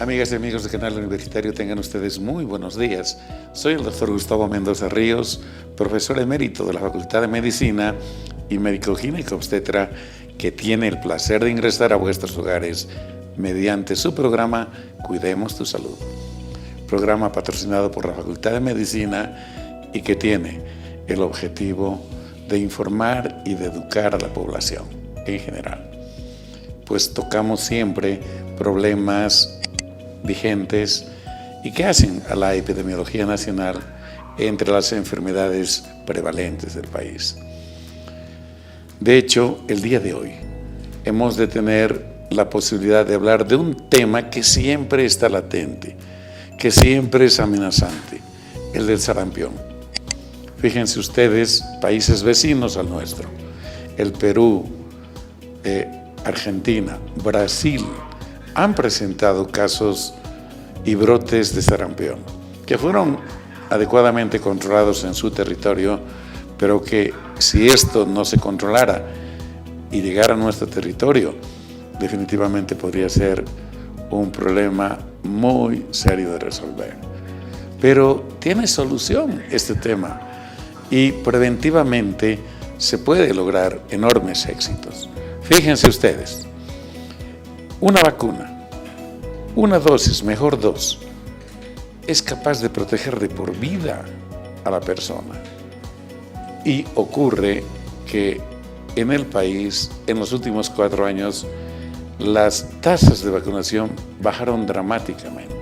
Amigas y amigos de Canal Universitario, tengan ustedes muy buenos días. Soy el doctor Gustavo Mendoza Ríos, profesor emérito de la Facultad de Medicina y médico ginecobstetra, que tiene el placer de ingresar a vuestros hogares mediante su programa Cuidemos tu Salud. Programa patrocinado por la Facultad de Medicina y que tiene el objetivo de informar y de educar a la población en general. Pues tocamos siempre problemas vigentes y que hacen a la epidemiología nacional entre las enfermedades prevalentes del país. De hecho, el día de hoy hemos de tener la posibilidad de hablar de un tema que siempre está latente, que siempre es amenazante, el del sarampión. Fíjense ustedes, países vecinos al nuestro, el Perú, Argentina, Brasil, han presentado casos y brotes de sarampión que fueron adecuadamente controlados en su territorio, pero que si esto no se controlara y llegara a nuestro territorio, definitivamente podría ser un problema muy serio de resolver. Pero tiene solución este tema y preventivamente se puede lograr enormes éxitos. Fíjense ustedes, una vacuna, una dosis, mejor dos, es capaz de proteger de por vida a la persona. Y ocurre que en el país, en los últimos 4 años, las tasas de vacunación bajaron dramáticamente.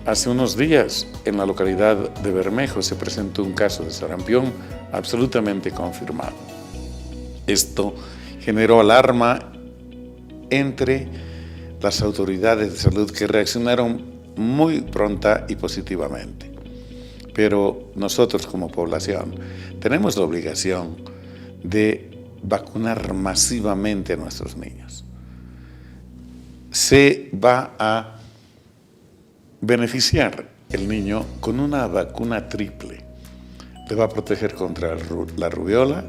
Hace unos días, en la localidad de Bermejo, se presentó un caso de sarampión absolutamente confirmado. Esto generó alarma entre las autoridades de salud, que reaccionaron muy pronta y positivamente. Pero nosotros como población tenemos la obligación de vacunar masivamente a nuestros niños. Se va a beneficiar el niño con una vacuna triple. Le va a proteger contra la rubiola,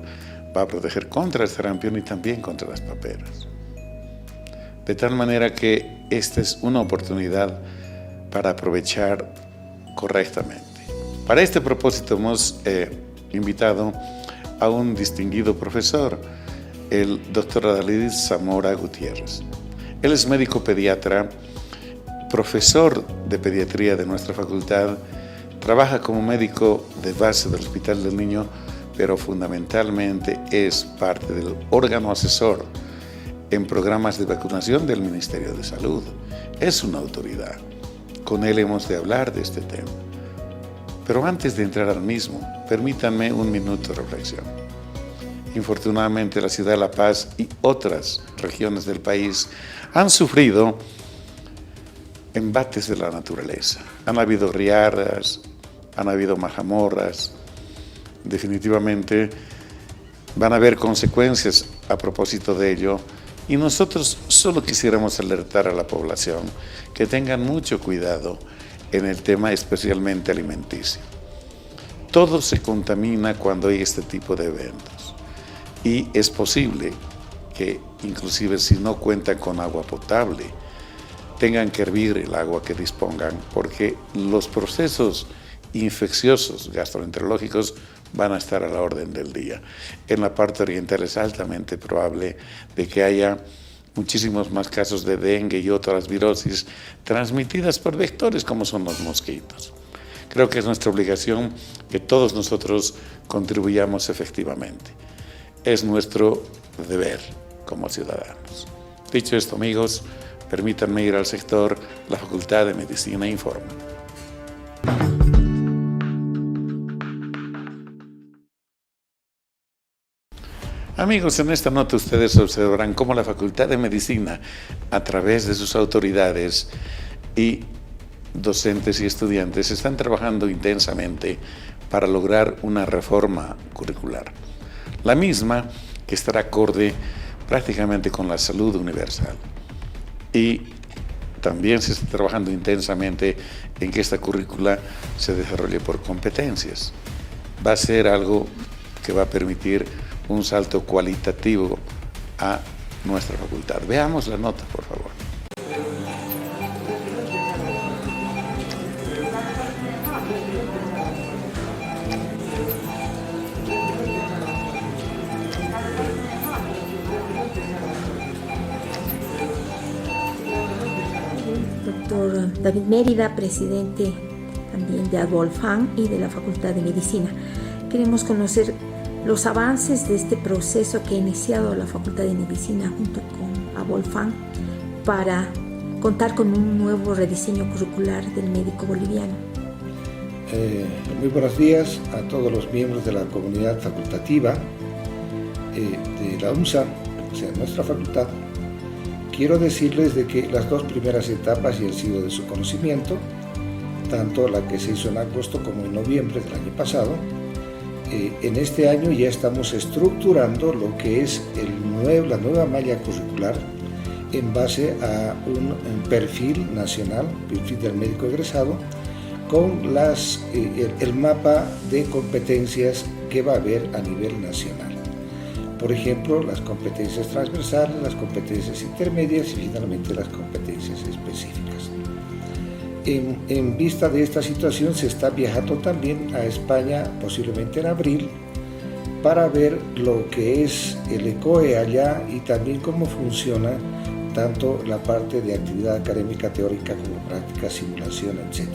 va a proteger contra el sarampión y también contra las paperas. De tal manera que esta es una oportunidad para aprovechar correctamente. Para este propósito hemos invitado a un distinguido profesor, el doctor Adalidis Zamora Gutiérrez. Él es médico pediatra, profesor de pediatría de nuestra facultad, trabaja como médico de base del Hospital del Niño, pero fundamentalmente es parte del órgano asesor en programas de vacunación del Ministerio de Salud. Es una autoridad. Con él hemos de hablar de este tema. Pero antes de entrar al mismo, permítanme un minuto de reflexión. Infortunadamente, la ciudad de La Paz y otras regiones del país han sufrido embates de la naturaleza. Han habido riadas, han habido majamorras. Definitivamente van a haber consecuencias a propósito de ello. Y nosotros solo quisiéramos alertar a la población que tengan mucho cuidado en el tema especialmente alimenticio. Todo se contamina cuando hay este tipo de eventos y es posible que inclusive si no cuentan con agua potable tengan que hervir el agua que dispongan, porque los procesos infecciosos gastroenterológicos van a estar a la orden del día. En la parte oriental es altamente probable de que haya muchísimos más casos de dengue y otras virosis transmitidas por vectores como son los mosquitos. Creo que es nuestra obligación que todos nosotros contribuyamos efectivamente. Es nuestro deber como ciudadanos. Dicho esto, amigos, permítanme ir al sector La Facultad de Medicina Informa. Amigos, en esta nota ustedes observarán cómo la Facultad de Medicina, a través de sus autoridades y docentes y estudiantes, están trabajando intensamente para lograr una reforma curricular. La misma que estará acorde prácticamente con la salud universal. Y también se está trabajando intensamente en que esta currícula se desarrolle por competencias. Va a ser algo que va a permitir un salto cualitativo a nuestra facultad. Veamos la nota, por favor. David Mérida, presidente también de Abolfam y de la Facultad de Medicina. Queremos conocer los avances de este proceso que ha iniciado la Facultad de Medicina junto con Abolfam para contar con un nuevo rediseño curricular del médico boliviano. Muy buenos días a todos los miembros de la comunidad facultativa de la UMSA, o sea, nuestra facultad. Quiero decirles de que las dos primeras etapas ya han sido de su conocimiento, tanto la que se hizo en agosto como en noviembre del año pasado. En este año ya estamos estructurando lo que es la nueva malla curricular en base a un perfil nacional, perfil del médico egresado, con el mapa de competencias que va a haber a nivel nacional. Por ejemplo, las competencias transversales, las competencias intermedias y finalmente las competencias específicas. En vista de esta situación se está viajando también a España, posiblemente en abril, para ver lo que es el ECOE allá y también cómo funciona tanto la parte de actividad académica teórica como práctica, simulación, etc.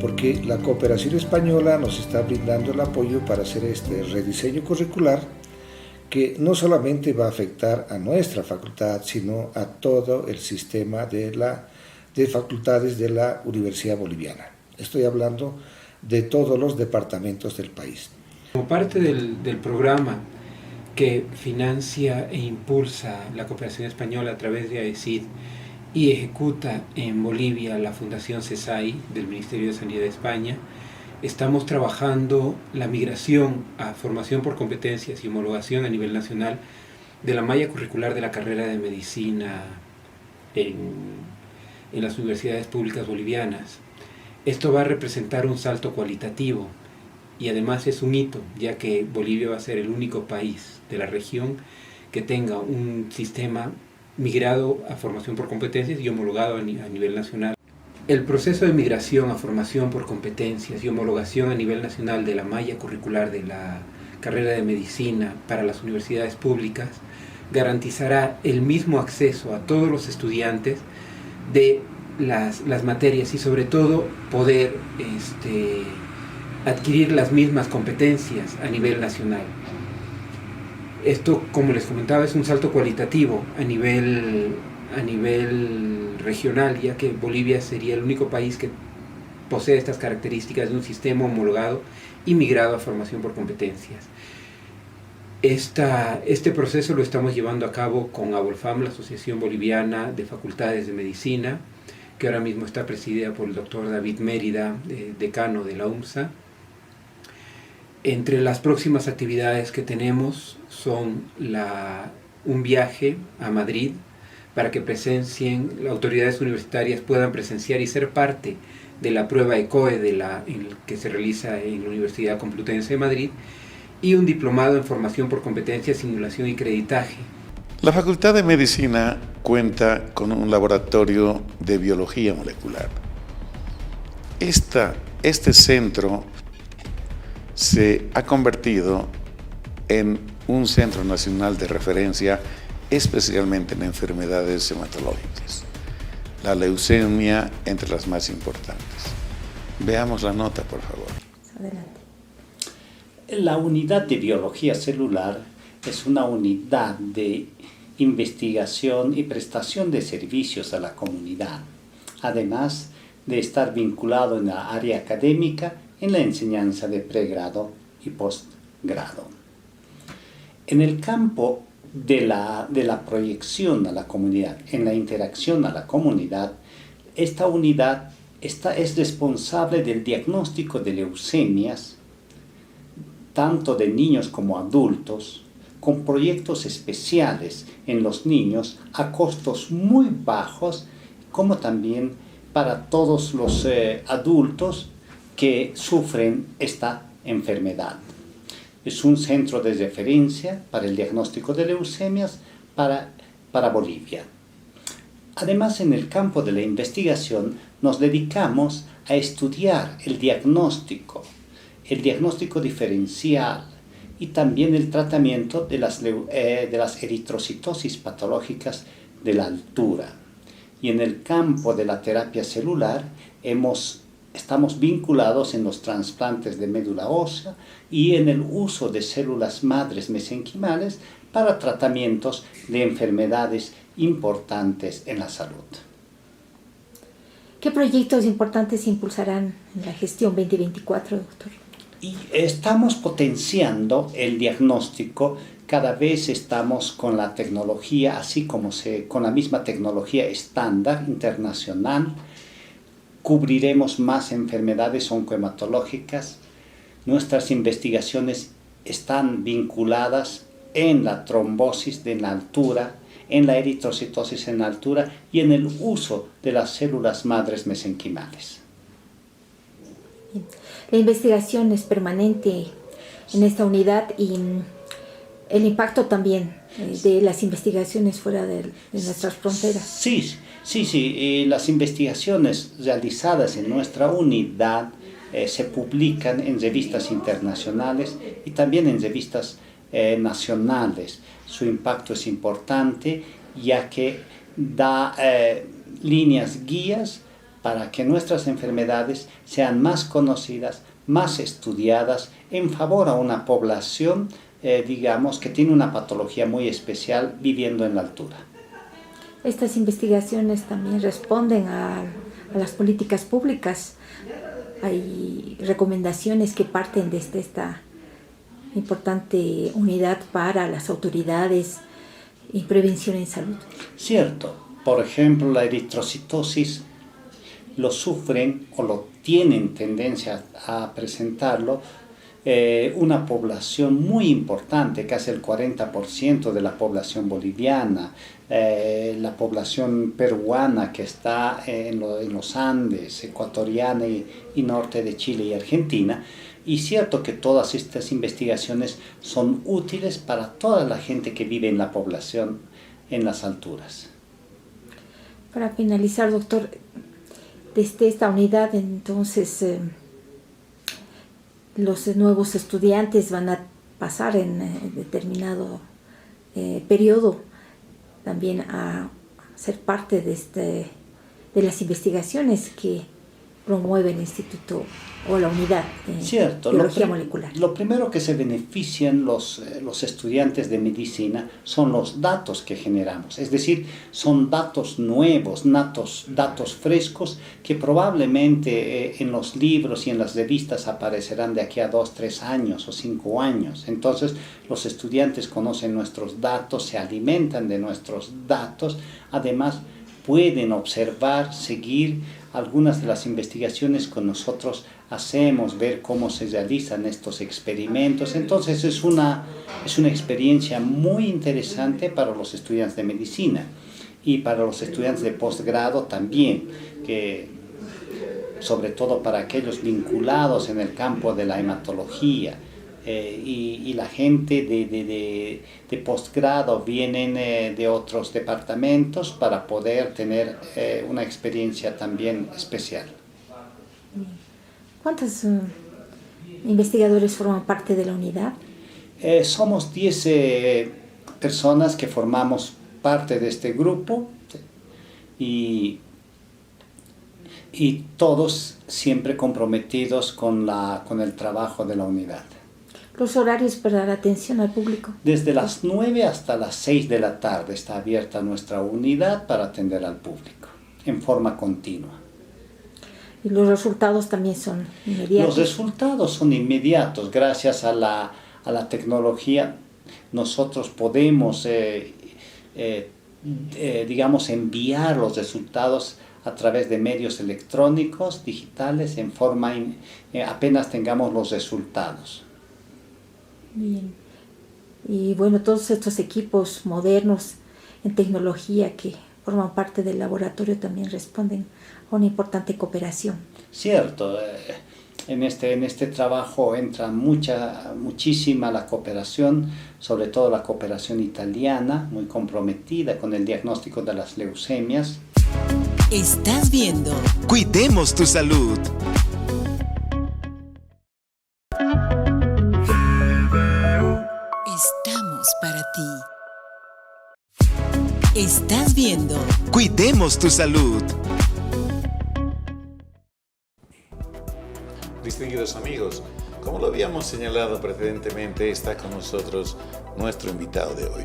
Porque la cooperación española nos está brindando el apoyo para hacer este rediseño curricular que no solamente va a afectar a nuestra facultad, sino a todo el sistema de facultades de la Universidad Boliviana. Estoy hablando de todos los departamentos del país. Como parte del programa que financia e impulsa la cooperación española a través de AECID y ejecuta en Bolivia la Fundación CESAI del Ministerio de Sanidad de España, estamos trabajando la migración a formación por competencias y homologación a nivel nacional de la malla curricular de la carrera de medicina en las universidades públicas bolivianas. Esto va a representar un salto cualitativo y además es un hito, ya que Bolivia va a ser el único país de la región que tenga un sistema migrado a formación por competencias y homologado a nivel nacional. El proceso de migración a formación por competencias y homologación a nivel nacional de la malla curricular de la carrera de medicina para las universidades públicas garantizará el mismo acceso a todos los estudiantes de las materias y sobre todo poder adquirir las mismas competencias a nivel nacional. Esto, como les comentaba, es un salto cualitativo a nivel regional, ya que Bolivia sería el único país que posee estas características de un sistema homologado y migrado a formación por competencias. Este proceso lo estamos llevando a cabo con Abolfam, la Asociación Boliviana de Facultades de Medicina, que ahora mismo está presidida por el doctor David Mérida, decano de la UMSA. Entre las próximas actividades que tenemos son un viaje a Madrid para que presencien, las autoridades universitarias puedan presenciar y ser parte de la prueba ECOE que se realiza en la Universidad Complutense de Madrid, y un diplomado en formación por competencia, simulación y creditaje. La Facultad de Medicina cuenta con un laboratorio de biología molecular. Este centro se ha convertido en un centro nacional de referencia, especialmente en enfermedades hematológicas. La leucemia entre las más importantes. Veamos la nota, por favor. Adelante. La unidad de biología celular es una unidad de investigación y prestación de servicios a la comunidad, además de estar vinculado en la área académica en la enseñanza de pregrado y postgrado. En el campo de la proyección a la comunidad, en la interacción a la comunidad, esta unidad es responsable del diagnóstico de leucemias, tanto de niños como adultos, con proyectos especiales en los niños a costos muy bajos, como también para todos los adultos que sufren esta enfermedad. Es un centro de referencia para el diagnóstico de leucemias para Bolivia. Además, en el campo de la investigación nos dedicamos a estudiar el diagnóstico diferencial y también el tratamiento de las eritrocitosis patológicas de la altura. Y en el campo de la terapia celular estamos vinculados en los trasplantes de médula ósea y en el uso de células madres mesenquimales para tratamientos de enfermedades importantes en la salud. ¿Qué proyectos importantes impulsarán en la gestión 2024, doctor? Y estamos potenciando el diagnóstico. Cada vez estamos con la tecnología, así como con la misma tecnología estándar internacional. Cubriremos más enfermedades oncohematológicas. Nuestras investigaciones están vinculadas en la trombosis en la altura, en la eritrocitosis en la altura y en el uso de las células madres mesenquimales. La investigación es permanente en esta unidad y el impacto también de las investigaciones fuera de nuestras fronteras. Sí. Las investigaciones realizadas en nuestra unidad se publican en revistas internacionales y también en revistas nacionales. Su impacto es importante ya que da líneas guías para que nuestras enfermedades sean más conocidas, más estudiadas, en favor a una población, que tiene una patología muy especial viviendo en la altura. Estas investigaciones también responden a las políticas públicas. Hay recomendaciones que parten desde esta importante unidad para las autoridades y prevención en salud. Cierto. Por ejemplo, la eritrocitosis lo sufren o lo tienen tendencia a presentarlo una población muy importante, casi el 40% de la población boliviana, la población peruana que está en los Andes, ecuatoriana y norte de Chile y Argentina. Y cierto que todas estas investigaciones son útiles para toda la gente que vive en la población en las alturas. Para finalizar, doctor, desde esta unidad, entonces, los nuevos estudiantes van a pasar en determinado periodo también a ser parte de las investigaciones que promueve el instituto o la unidad de biología molecular. Lo primero que se benefician los estudiantes de medicina son los datos que generamos, es decir, son datos nuevos, datos frescos que probablemente en los libros y en las revistas aparecerán de aquí a 2, 3 años o 5 años. Entonces los estudiantes conocen nuestros datos, se alimentan de nuestros datos, además pueden observar, seguir algunas de las investigaciones que nosotros hacemos, ver cómo se realizan estos experimentos. Entonces es una experiencia muy interesante para los estudiantes de medicina y para los estudiantes de posgrado también, que sobre todo para aquellos vinculados en el campo de la hematología. Y la gente de posgrado vienen de otros departamentos para poder tener una experiencia también especial. ¿Cuántos investigadores forman parte de la unidad? Somos 10 personas que formamos parte de este grupo y todos siempre comprometidos con el trabajo de la unidad. ¿Los horarios para la atención al público? Desde las 9 hasta las 6 de la tarde está abierta nuestra unidad para atender al público en forma continua. ¿Y los resultados también son inmediatos? Los resultados son inmediatos. Gracias a la tecnología nosotros podemos enviar los resultados a través de medios electrónicos, digitales, en forma apenas tengamos los resultados. Bien. Y bueno, todos estos equipos modernos en tecnología que forman parte del laboratorio también responden a una importante cooperación. Cierto, en este trabajo entra muchísima la cooperación, sobre todo la cooperación italiana, muy comprometida con el diagnóstico de las leucemias. Estás viendo Cuidemos tu Salud. Estamos para ti. Estás viendo Cuidemos tu Salud. Distinguidos amigos, como lo habíamos señalado precedentemente, está con nosotros nuestro invitado de hoy,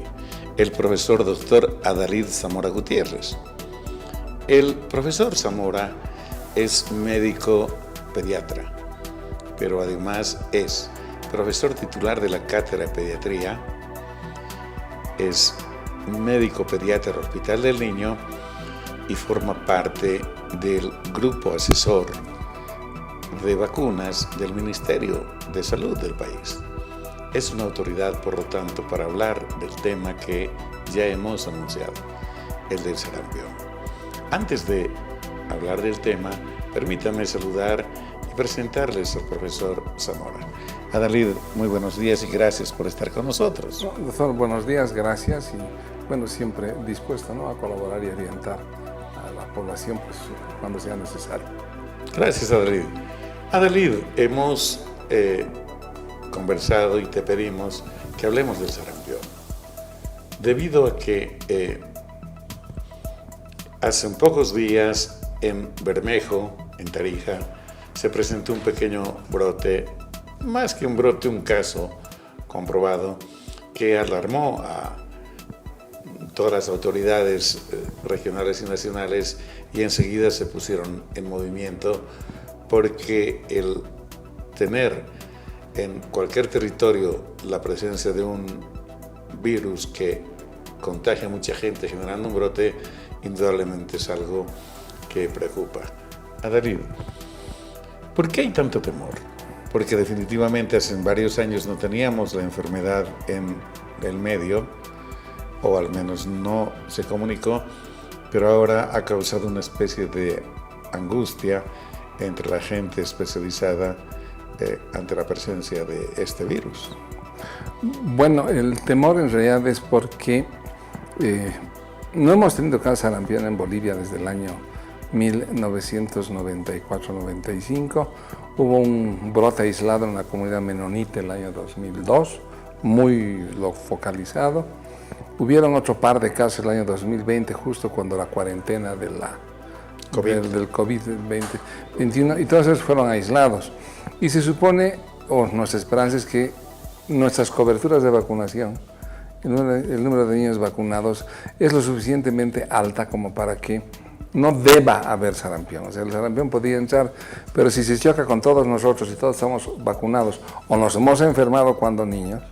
el profesor Dr. Adalid Zamora Gutiérrez. El profesor Zamora es médico pediatra, pero además es profesor titular de la Cátedra de Pediatría, es médico pediatra del Hospital del Niño y forma parte del grupo asesor de vacunas del Ministerio de Salud del país. Es una autoridad, por lo tanto, para hablar del tema que ya hemos anunciado, el del sarampión. Antes de hablar del tema, permítame saludar y presentarles al profesor Zamora. Adalid, muy buenos días y gracias por estar con nosotros. Doctor, buenos días, gracias y bueno, siempre dispuesto, ¿no?, a colaborar y orientar a la población pues, cuando sea necesario. Gracias, Adalid. Adalid, hemos conversado y te pedimos que hablemos del sarampión, debido a que hace pocos días en Bermejo, en Tarija, se presentó un pequeño brote, más que un brote, un caso comprobado que alarmó a todas las autoridades regionales y nacionales y enseguida se pusieron en movimiento porque el tener en cualquier territorio la presencia de un virus que contagia a mucha gente generando un brote, indudablemente es algo que preocupa. Adalid, ¿por qué hay tanto temor? Porque definitivamente hace varios años no teníamos la enfermedad en el medio, o al menos no se comunicó, pero ahora ha causado una especie de angustia entre la gente especializada ante la presencia de este virus. Bueno, el temor en realidad es porque no hemos tenido casos de sarampión en Bolivia desde el año 1994-95. Hubo un brote aislado en la comunidad menonita el año 2002, muy focalizado. Hubieron otro par de casos el año 2020, justo cuando la cuarentena de del COVID-21, y todos esos fueron aislados. Y se supone, o nuestra esperanza es que nuestras coberturas de vacunación, el número de niños vacunados es lo suficientemente alta como para que no deba haber sarampión. O sea, el sarampión podría entrar, pero si se choca con todos nosotros y todos estamos vacunados o nos hemos enfermado cuando niños,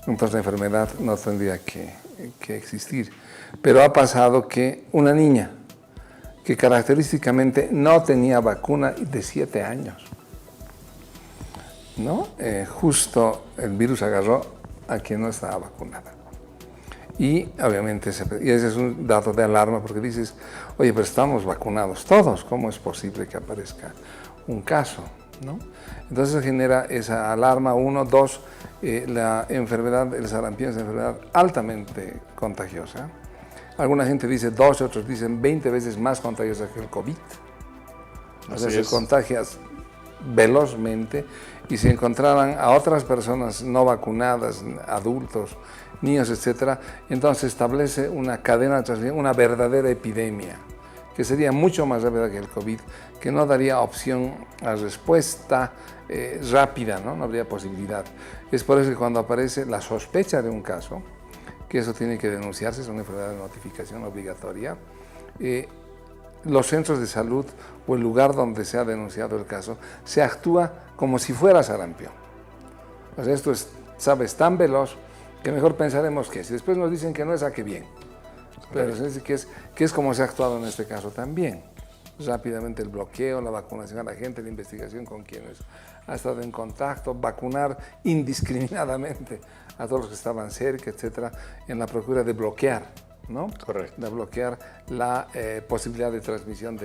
entonces la enfermedad no tendría que existir. Pero ha pasado que una niña que característicamente no tenía vacuna de 7 años, ¿no? Justo el virus agarró a quien no estaba vacunada. Y obviamente, y ese es un dato de alarma porque dices, oye, pero estamos vacunados todos, ¿cómo es posible que aparezca un caso, ¿no? Entonces genera esa alarma, 1, 2, la enfermedad, el sarampión es una enfermedad altamente contagiosa. Alguna gente dice 12, otros dicen 20 veces más contagiosa que el COVID. O sea, se contagia velozmente y si encontraran a otras personas no vacunadas, adultos, niños, etcétera, entonces establece una cadena de transmisión, una verdadera epidemia, que sería mucho más rápida que el COVID, que no daría opción a respuesta rápida, ¿no? No habría posibilidad. Es por eso que cuando aparece la sospecha de un caso, que eso tiene que denunciarse, es una enfermedad de notificación obligatoria, los centros de salud o el lugar donde se ha denunciado el caso, se actúa como si fuera sarampión. O sea, esto es, sabes, tan veloz que mejor pensaremos que si después nos dicen que no es, a qué bien. Pero se dice que es como se ha actuado en este caso también. Rápidamente el bloqueo, la vacunación a la gente, la investigación con quienes ha estado en contacto, vacunar indiscriminadamente a todos los que estaban cerca, etcétera, en la procura de bloquear, ¿no? Correcto. De bloquear la posibilidad de transmisión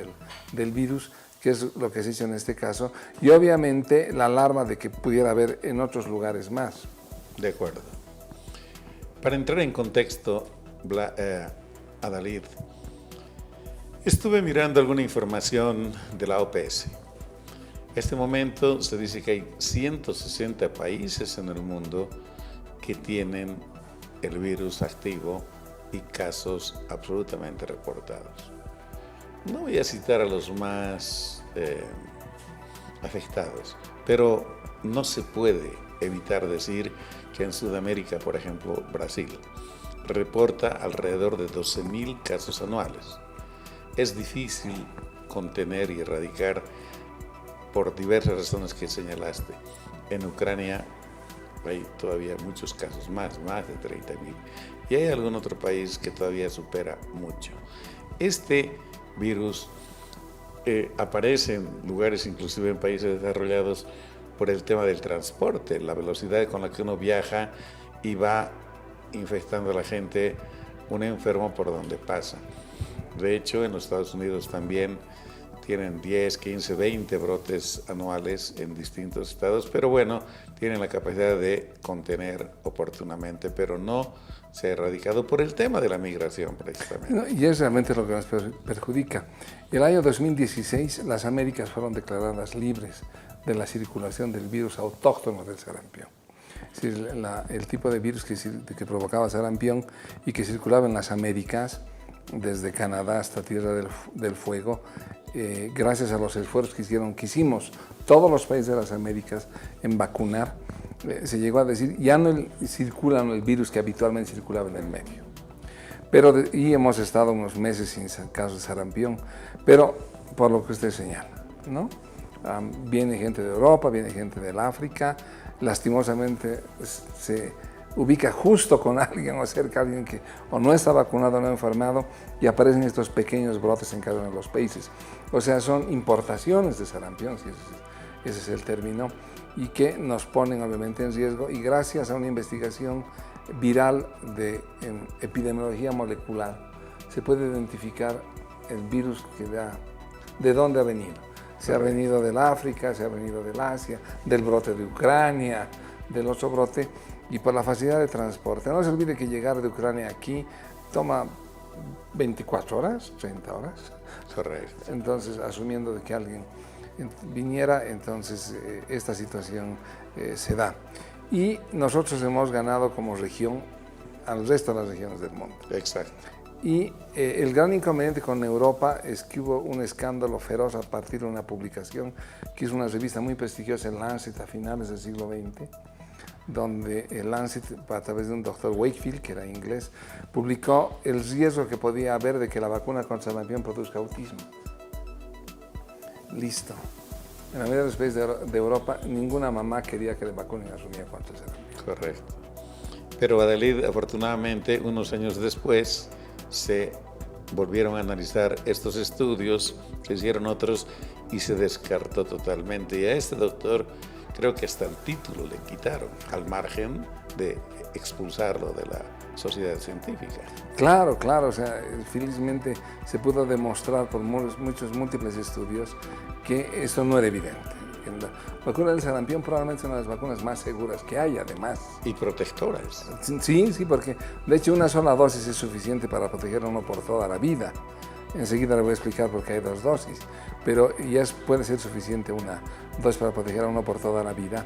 del virus, que es lo que se hizo en este caso, y obviamente la alarma de que pudiera haber en otros lugares más. De acuerdo. Para entrar en contexto, Adalid, estuve mirando alguna información de la OPS. En este momento se dice que hay 160 países en el mundo que tienen el virus activo y casos absolutamente reportados. No voy a citar a los más afectados, pero no se puede evitar decir que en Sudamérica, por ejemplo, Brasil, reporta alrededor de 12.000 casos anuales. Es difícil contener y erradicar por diversas razones que señalaste. En Ucrania hay todavía muchos casos, más de 30.000. Y hay algún otro país que todavía supera mucho. Este virus aparece en lugares, inclusive en países desarrollados, por el tema del transporte, la velocidad con la que uno viaja y va infectando a la gente, un enfermo por donde pasa. De hecho, en los Estados Unidos también tienen 10, 15, 20 brotes anuales en distintos estados, pero bueno, tienen la capacidad de contener oportunamente, pero no se ha erradicado por el tema de la migración precisamente. No, y es realmente lo que nos perjudica. El año 2016 las Américas fueron declaradas libres de la circulación del virus autóctono del sarampión. Es decir, el tipo de virus que provocaba sarampión y que circulaba en las Américas, desde Canadá hasta Tierra del Fuego, gracias a los esfuerzos que hicimos todos los países de las Américas en vacunar, se llegó a decir, ya no circula el virus que habitualmente circulaba en el medio. Y hemos estado unos meses sin casos de sarampión, pero por lo que usted señala, ¿no? Viene gente de Europa, viene gente del África, lastimosamente se ubica justo con alguien o cerca de alguien que o no está vacunado o no enfermado y aparecen estos pequeños brotes en cada uno de los países. O sea, son importaciones de sarampión, si ese es el término, y que nos ponen obviamente en riesgo, y gracias a una investigación viral en epidemiología molecular se puede identificar el virus de dónde ha venido. Se ha venido del África, se ha venido del Asia, del brote de Ucrania, del otro brote, y por la facilidad de transporte. No se olvide que llegar de Ucrania aquí toma 24 horas, 30 horas. Correcto. Entonces, asumiendo de que alguien viniera, entonces esta situación se da. Y nosotros hemos ganado como región al resto de las regiones del mundo. Exacto. Y el gran inconveniente con Europa es que hubo un escándalo feroz a partir de una publicación que es una revista muy prestigiosa, el Lancet, a finales del siglo XX, donde el Lancet, a través de un doctor Wakefield, que era inglés, publicó el riesgo que podía haber de que la vacuna contra sarampión produzca autismo. Listo. En la mayoría de los países de Europa, ninguna mamá quería que le vacunen a su niña contra el sarampión. Correcto. Pero Adalid, afortunadamente, unos años después, se volvieron a analizar estos estudios, se hicieron otros y se descartó totalmente. Y a este doctor creo que hasta el título le quitaron, al margen de expulsarlo de la sociedad científica. Claro, o sea, felizmente se pudo demostrar por muchos múltiples estudios que eso no era evidente. La vacuna del sarampión probablemente es una de las vacunas más seguras que hay, además. Y protectoras. Sí, porque de hecho una sola dosis es suficiente para proteger a uno por toda la vida. Enseguida le voy a explicar por qué hay 2 dosis, pero ya puede ser suficiente una dosis para proteger a uno por toda la vida.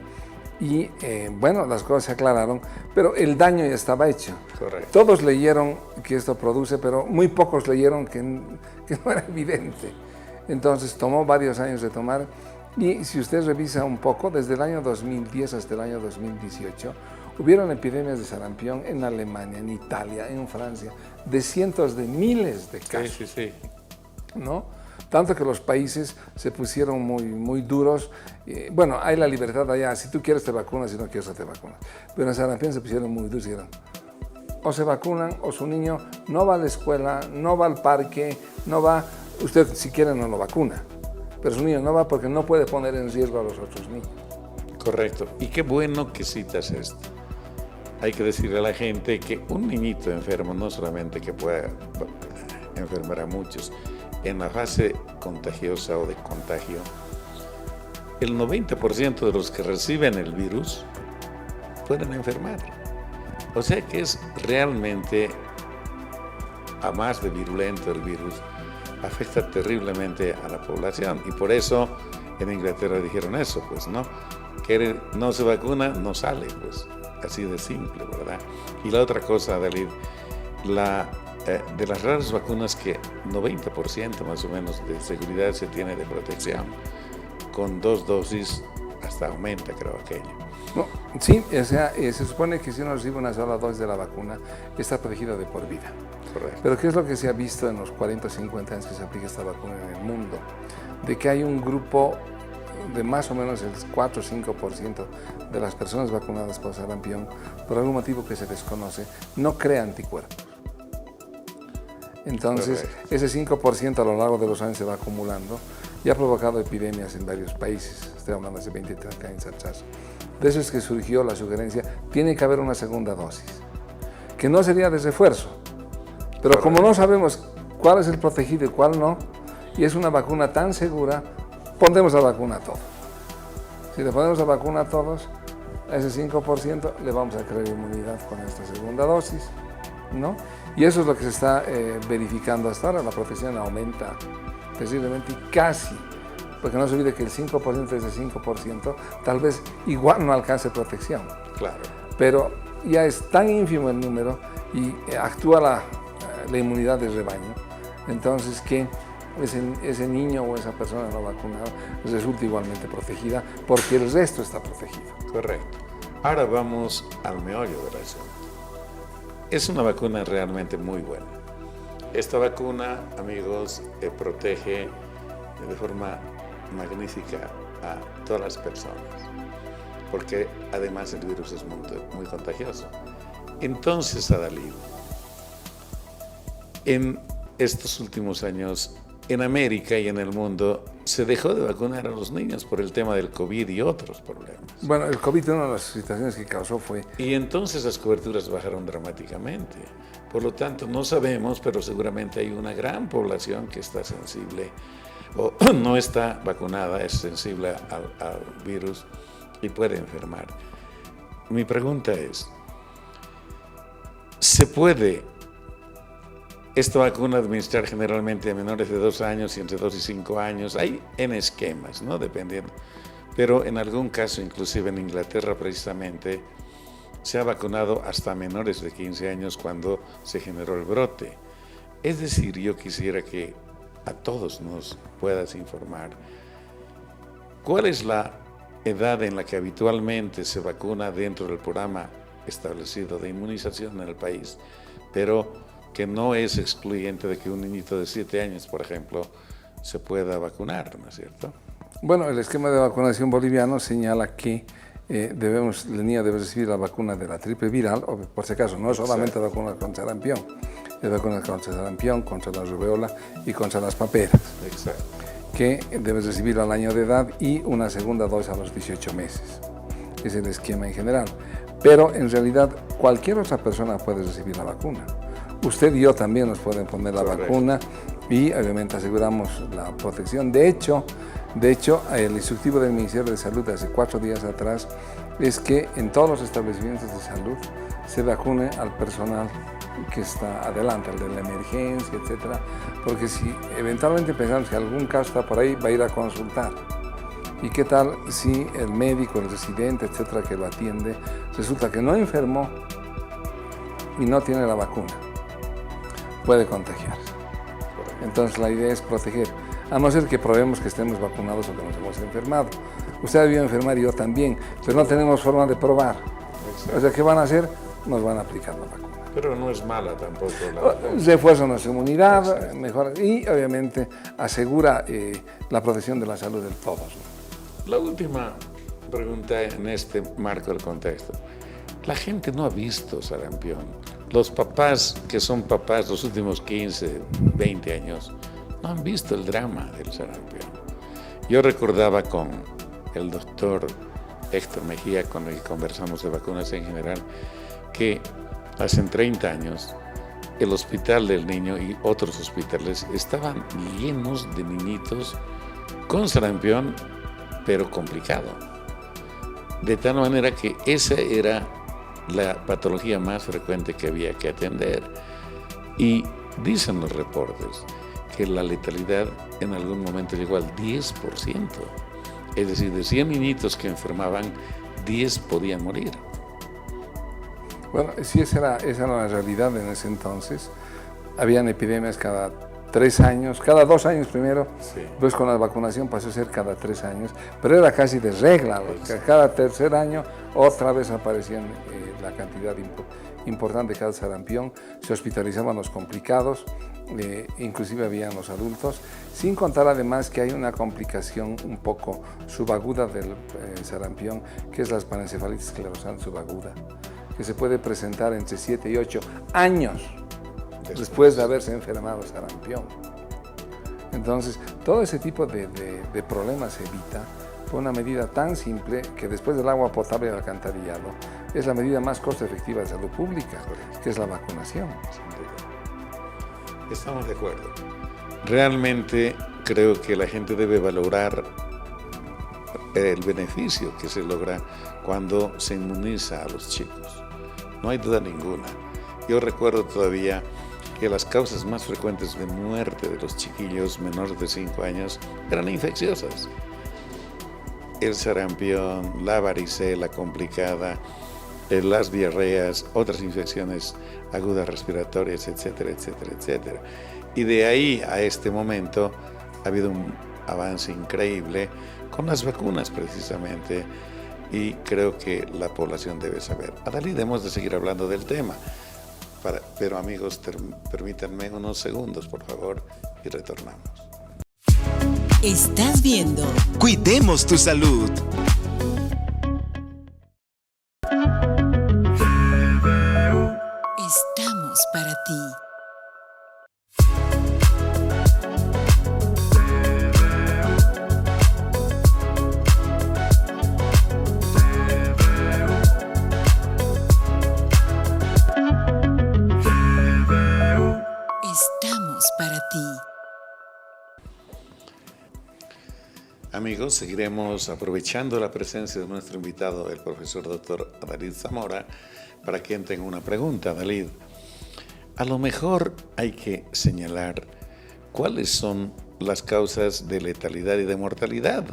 Y bueno, las cosas se aclararon, pero el daño ya estaba hecho. Correcto. Todos leyeron que esto produce, pero muy pocos leyeron que no era evidente. Entonces tomó varios años de tomar. Y si usted revisa un poco, desde el año 2010 hasta el año 2018, hubieron epidemias de sarampión en Alemania, en Italia, en Francia, de cientos de miles de casos. Sí. ¿No? Tanto que los países se pusieron muy duros. Bueno, hay la libertad allá, si tú quieres te vacunas, si no quieres no te vacunas. Pero en sarampión se pusieron muy duros y dijeron, o se vacunan o su niño no va a la escuela, no va al parque, no va, usted si quiere no lo vacuna. Pero su niño no va porque no puede poner en riesgo a los otros niños. Correcto. Y qué bueno que citas esto. Hay que decirle a la gente que un niñito enfermo no solamente que pueda enfermar a muchos, en la fase contagiosa o de contagio, el 90% de los que reciben el virus pueden enfermar. O sea que es realmente, a más de virulento el virus, afecta terriblemente a la población, y por eso en Inglaterra dijeron eso, pues, ¿no? Que no se vacuna, no sale, pues, así de simple, ¿verdad? Y la otra cosa, Dalid, de las raras vacunas que 90% más o menos de seguridad se tiene de protección. Con 2 dosis hasta aumenta, creo, aquello. No, sí, o sea, se supone que si uno recibe una sola dosis de la vacuna, está protegido de por vida. Correcto. Pero ¿qué es lo que se ha visto en los 40 o 50 años que se aplica esta vacuna en el mundo? De que hay un grupo de más o menos el 4 o 5% de las personas vacunadas por sarampión, por algún motivo que se desconoce, no crea anticuerpos. Entonces, ese 5% a lo largo de los años se va acumulando y ha provocado epidemias en varios países. Estoy hablando hace 20 y 30 años atrás. De eso es que surgió la sugerencia, tiene que haber una segunda dosis, que no sería de refuerzo. Pero como no sabemos cuál es el protegido y cuál no, y es una vacuna tan segura, pondremos la vacuna a todos. Si le ponemos la vacuna a todos, a ese 5% le vamos a crear inmunidad con esta segunda dosis, ¿no? Y eso es lo que se está verificando hasta ahora. La protección aumenta precisamente y casi, porque no se olvide que el 5% de ese 5% tal vez igual no alcance protección. Claro. Pero ya es tan ínfimo el número y actúa la inmunidad de rebaño, entonces que ese niño o esa persona no vacunada resulta igualmente protegida porque el resto está protegido. Correcto. Ahora vamos al meollo del asunto. Es una vacuna realmente muy buena. Esta vacuna, amigos, protege de forma magnífica a todas las personas, porque además el virus es muy contagioso. Entonces, Adalid, en estos últimos años, en América y en el mundo, se dejó de vacunar a los niños por el tema del COVID y otros problemas. Bueno, el COVID, una de las situaciones que causó fue... Y entonces las coberturas bajaron dramáticamente. Por lo tanto, no sabemos, pero seguramente hay una gran población que está sensible o no está vacunada, es sensible al virus y puede enfermar. Mi pregunta es, ¿se puede esta vacuna administrar generalmente a menores de 2 años y entre 2 y 5 años? Hay en esquemas, ¿no? Dependiendo. Pero en algún caso, inclusive en Inglaterra precisamente, se ha vacunado hasta menores de 15 años cuando se generó el brote. Es decir, yo quisiera que a todos nos puedas informar cuál es la edad en la que habitualmente se vacuna dentro del programa establecido de inmunización en el país, pero que no es excluyente de que un niñito de 7 años, por ejemplo, se pueda vacunar, ¿no es cierto? Bueno, el esquema de vacunación boliviano señala que el niño debe recibir la vacuna de la triple viral, o por si acaso, no es solamente vacuna contra sarampión, es vacuna contra sarampión, contra la rubéola y contra las paperas. Exacto. Que debe recibir al año de edad y una segunda dosis a los 18 meses. Es el esquema en general. Pero en realidad cualquier otra persona puede recibir la vacuna. Usted y yo también nos pueden poner la vacuna y obviamente aseguramos la protección. De hecho, el instructivo del Ministerio de Salud de hace 4 días atrás es que en todos los establecimientos de salud se vacune al personal que está adelante, al de la emergencia, etcétera, porque si eventualmente pensamos que algún caso está por ahí, va a ir a consultar. ¿Y qué tal si el médico, el residente, etcétera, que lo atiende, resulta que no enfermó y no tiene la vacuna? Puede contagiarse. Entonces la idea es proteger, a no ser que probemos que estemos vacunados o que nos hemos enfermado. Usted ha debido enfermar y yo también, pero no tenemos forma de probar. Exacto. O sea, ¿qué van a hacer? Nos van a aplicar la vacuna. Pero no es mala tampoco la vacuna. Refuerza nuestra inmunidad, mejora y obviamente asegura la protección de la salud de todos, ¿no? La última pregunta en este marco del contexto. La gente no ha visto sarampión. Los papás que son papás los últimos 15, 20 años, no han visto el drama del sarampión. Yo recordaba con el doctor Héctor Mejía, con el que conversamos de vacunas en general, que hace 30 años el hospital del niño y otros hospitales estaban llenos de niñitos con sarampión, pero complicado. De tal manera que esa era la patología más frecuente que había que atender. Y dicen los reportes que la letalidad en algún momento llegó al 10%. Es decir, de 100 niñitos que enfermaban, 10 podían morir. Bueno, sí, esa era la realidad en ese entonces. Habían epidemias cada 3 años, cada 2 años primero, después con la vacunación pasó a ser cada 3 años, pero era casi de regla, cada tercer año otra vez aparecían la cantidad importante de casos de sarampión, se hospitalizaban los complicados, inclusive habían los adultos, sin contar además que hay una complicación un poco subaguda del sarampión, que es la panencefalitis esclerosante subaguda, que se puede presentar entre 7 y 8 años después de haberse enfermado de sarampión. Entonces, todo ese tipo de problemas se evita por una medida tan simple que después del agua potable y el alcantarillado es la medida más costo efectiva de salud pública, que es la vacunación. Estamos de acuerdo. Realmente creo que la gente debe valorar el beneficio que se logra cuando se inmuniza a los chicos. No hay duda ninguna. Yo recuerdo todavía que las causas más frecuentes de muerte de los chiquillos menores de 5 años eran infecciosas. El sarampión, la varicela complicada, las diarreas, otras infecciones agudas respiratorias, etcétera, etcétera, etcétera. Y de ahí a este momento ha habido un avance increíble con las vacunas precisamente, y creo que la población debe saber. Adalid, hemos de seguir hablando del tema. Pero amigos, permítanme unos segundos, por favor, y retornamos. Estás viendo Cuidemos tu Salud. Estamos para ti. Amigos, seguiremos aprovechando la presencia de nuestro invitado, el profesor Dr. Adalid Zamora, para quien tenga una pregunta. Adalid, a lo mejor hay que señalar cuáles son las causas de letalidad y de mortalidad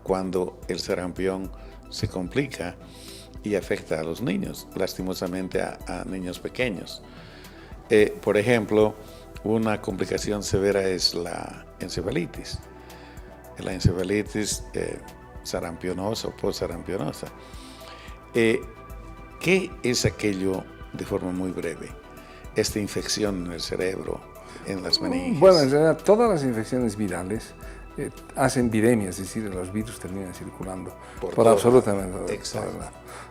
cuando el sarampión se complica y afecta a los niños, lastimosamente a niños pequeños. Por ejemplo, una complicación severa es la encefalitis. La encefalitis sarampionosa o postsarampionosa. ¿Qué es aquello, de forma muy breve, esta infección en el cerebro, en las meninges? Bueno, en realidad todas las infecciones virales hacen viremia, es decir, los virus terminan circulando por absolutamente todo. Exacto.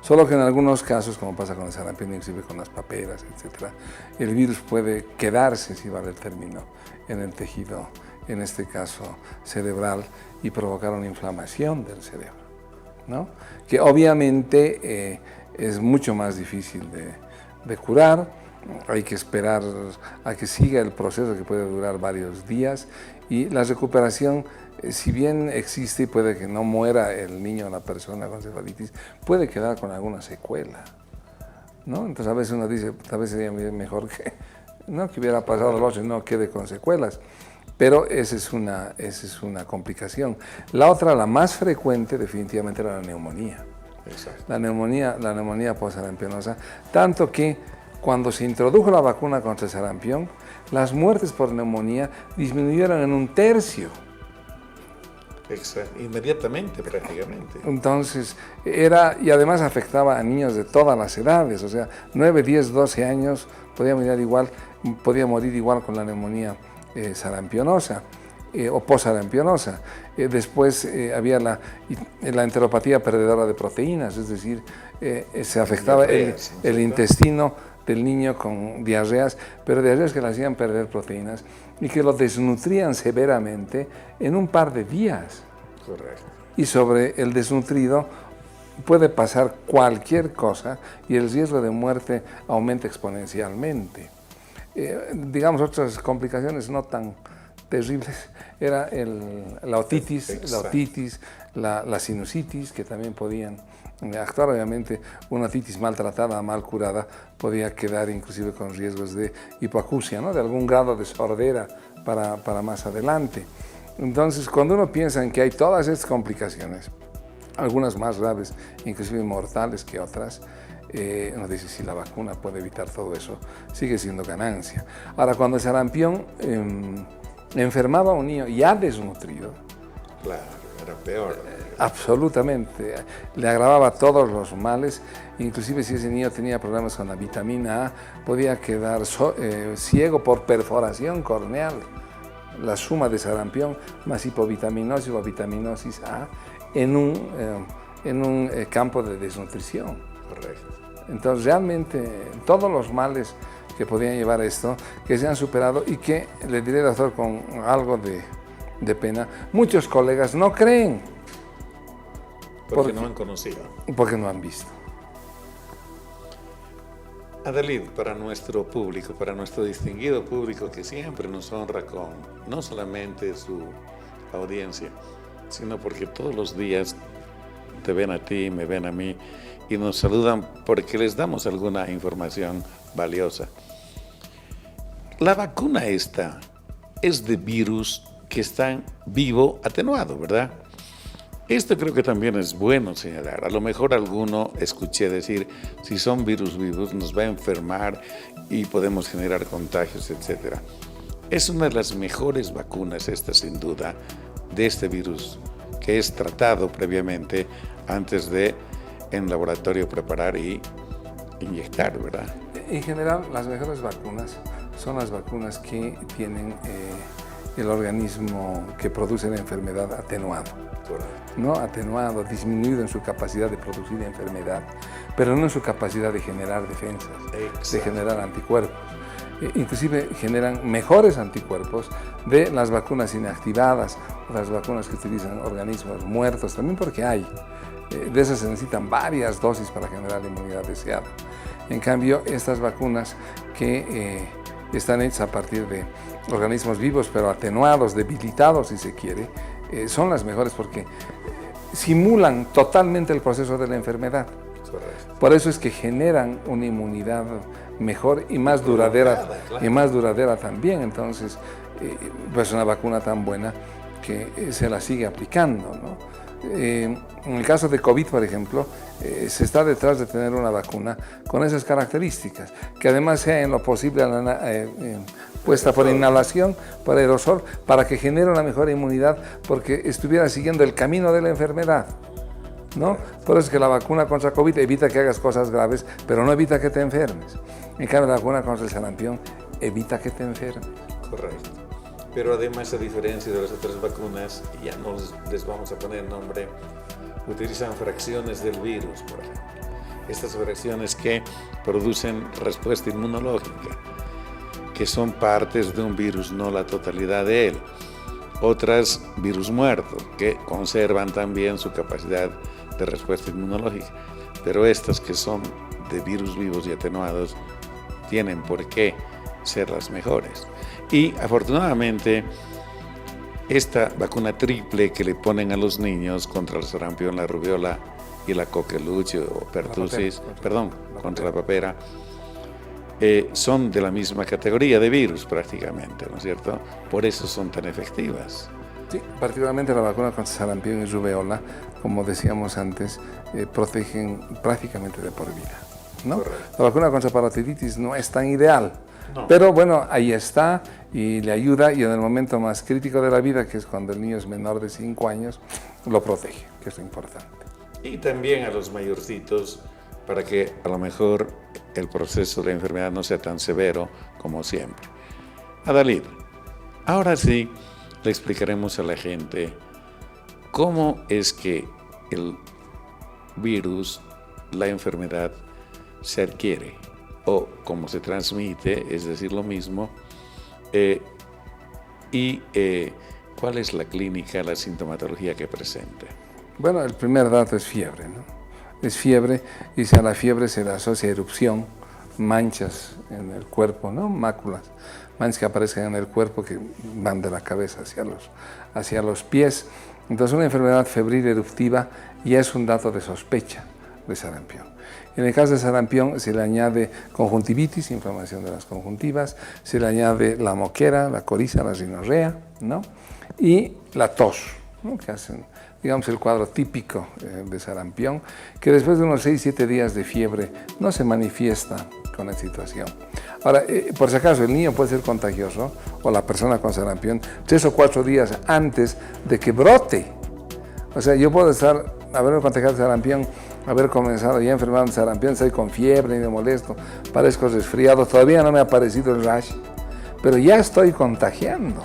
Solo que en algunos casos, como pasa con el sarampión, inclusive con las paperas, etc., el virus puede quedarse, si vale el término, en el tejido, en este caso cerebral, y provocar una inflamación del cerebro, ¿no? Que obviamente es mucho más difícil de curar. Hay que esperar a que siga el proceso, que puede durar varios días, y la recuperación, si bien existe y puede que no muera el niño o la persona con encefalitis, puede quedar con alguna secuela, ¿no? Entonces a veces uno dice, tal vez sería mejor que hubiera pasado el ocho y no quede con secuelas. Pero esa es una complicación. La otra, la más frecuente, definitivamente era la neumonía. Exacto. La neumonía postsarampionosa, tanto que cuando se introdujo la vacuna contra el sarampión, las muertes por neumonía disminuyeron en 1/3. Exacto, inmediatamente prácticamente. Entonces, y además afectaba a niños de todas las edades, o sea, 9, 10, 12 años podía morir igual con la neumonía sarampionosa o postsarampionosa. Después había la enteropatía perdedora de proteínas, es decir, se afectaba el intestino del niño con diarreas, pero diarreas que le hacían perder proteínas y que lo desnutrían severamente en un par de días. Correcto. Y sobre el desnutrido puede pasar cualquier cosa y el riesgo de muerte aumenta exponencialmente. Digamos, otras complicaciones no tan terribles era la otitis, la sinusitis, que también podían actuar. Obviamente, una otitis mal tratada, mal curada, podía quedar inclusive con riesgos de hipoacusia, ¿no? De algún grado de sordera para más adelante. Entonces, cuando uno piensa en que hay todas estas complicaciones, algunas más graves, inclusive mortales que otras, uno dice, si la vacuna puede evitar todo eso, sigue siendo ganancia. Ahora, cuando el sarampión enfermaba a un niño ya desnutrido, Claro, era peor. absolutamente, le agravaba todos los males, inclusive si ese niño tenía problemas con la vitamina A, podía quedar ciego por perforación corneal. La suma de sarampión más hipovitaminosis o vitaminosis A en un campo de desnutrición. Correcto. Entonces, realmente, todos los males que podían llevar a esto, que se han superado y que, le diré, doctor, con algo de pena, muchos colegas no creen. Porque no han conocido. Porque no han visto. Adelid, para nuestro público, para nuestro distinguido público que siempre nos honra con no solamente su audiencia, sino porque todos los días te ven a ti, me ven a mí y nos saludan porque les damos alguna información valiosa. La vacuna esta es de virus que están vivo atenuado, ¿verdad? Esto creo que también es bueno señalar. A lo mejor alguno escuché decir, si son virus vivos nos va a enfermar y podemos generar contagios, etc. Es una de las mejores vacunas esta, sin duda, de este virus que es tratado previamente antes de en laboratorio preparar y inyectar, ¿verdad? En general, las mejores vacunas son las vacunas que tienen el organismo que produce la enfermedad atenuado. ¿No? Atenuado, disminuido en su capacidad de producir enfermedad, pero no en su capacidad de generar defensas, de generar anticuerpos. Inclusive generan mejores anticuerpos de las vacunas inactivadas, las vacunas que utilizan organismos muertos, también porque hay. De esas se necesitan varias dosis para generar la inmunidad deseada. En cambio, estas vacunas que están hechas a partir de organismos vivos, pero atenuados, debilitados si se quiere, son las mejores porque simulan totalmente el proceso de la enfermedad. Correcto. Por eso es que generan una inmunidad mejor y más duradera, claro. y más duradera también. Entonces, pues una vacuna tan buena que se la sigue aplicando, ¿no? En el caso de COVID, por ejemplo, se está detrás de tener una vacuna con esas características, que además sea en lo posible puesta por inhalación, por aerosol, para que genere una mejor inmunidad, porque estuviera siguiendo el camino de la enfermedad, ¿no? Por eso es que la vacuna contra COVID evita que hagas cosas graves, pero no evita que te enfermes. En cambio, la vacuna contra el sarampión evita que te enfermes. Correcto. Pero además, a diferencia de las otras vacunas, ya no les vamos a poner nombre, utilizan fracciones del virus, por ejemplo. Estas fracciones que producen respuesta inmunológica, que son partes de un virus, no la totalidad de él. Otras, virus muertos, que conservan también su capacidad de respuesta inmunológica. Pero estas que son de virus vivos y atenuados, tienen por qué ser las mejores. Y afortunadamente, esta vacuna triple que le ponen a los niños contra el sarampión, la rubiola y la coqueluche o pertussis, contra la papera, son de la misma categoría de virus prácticamente, ¿no es cierto? Por eso son tan efectivas. Sí, particularmente la vacuna contra sarampión y rubiola, como decíamos antes, protegen prácticamente de por vida, ¿no? Correcto. La vacuna contra parotiditis no es tan ideal, No. pero bueno, ahí está y le ayuda, y en el momento más crítico de la vida, que es cuando el niño es menor de 5 años, lo protege, que es lo importante. Y también a los mayorcitos, para que a lo mejor el proceso de la enfermedad no sea tan severo como siempre. Adalid, ahora sí le explicaremos a la gente cómo es que el virus, la enfermedad, se adquiere o cómo se transmite, es decir, lo mismo, y cuál es la clínica, la sintomatología que presenta. Bueno, el primer dato es fiebre, ¿no? Es fiebre, y a la fiebre se le asocia erupción, manchas en el cuerpo, ¿no? Máculas, manchas que aparecen en el cuerpo que van de la cabeza hacia los pies. Entonces, una enfermedad febril eruptiva ya es un dato de sospecha de sarampión. En el caso de sarampión se le añade conjuntivitis, inflamación de las conjuntivas, se le añade la moquera, la coriza, la rinorrea, ¿no? Y la tos, ¿no? Que hacen digamos, el cuadro típico de sarampión, que después de unos 6-7 días de fiebre no se manifiesta con la situación. Ahora, por si acaso, el niño puede ser contagioso, o la persona con sarampión, 3 o 4 días antes de que brote. O sea, yo puedo haberme contagiado de sarampión, haber comenzado ya enfermado de sarampión, estoy con fiebre y me molesto, parezco resfriado, todavía no me ha aparecido el rash, pero ya estoy contagiando.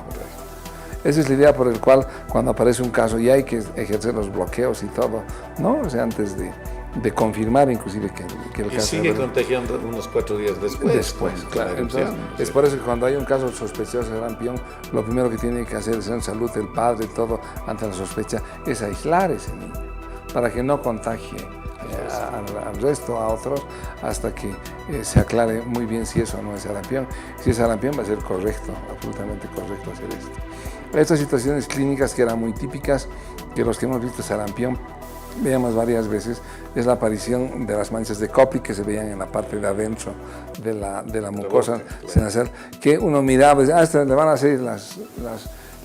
Esa es la idea por la cual cuando aparece un caso ya hay que ejercer los bloqueos y todo, ¿no? O sea, antes de confirmar inclusive que el Y caso... sigue contagiando unos 4 días después. Después, claro. Entonces, es por eso que cuando hay un caso sospechoso de sarampión, lo primero que tiene que hacer el centro de salud, el padre, todo, ante la sospecha, es aislar a ese niño, para que no contagie al resto, a otros, hasta que se aclare muy bien si eso no es sarampión. Si es sarampión va a ser correcto, absolutamente correcto hacer esto. Estas situaciones clínicas que eran muy típicas, que los que hemos visto sarampión veíamos varias veces, es la aparición de las manchas de Koplik que se veían en la parte de adentro de la mucosa senasal, que uno miraba y decía, le van a hacer la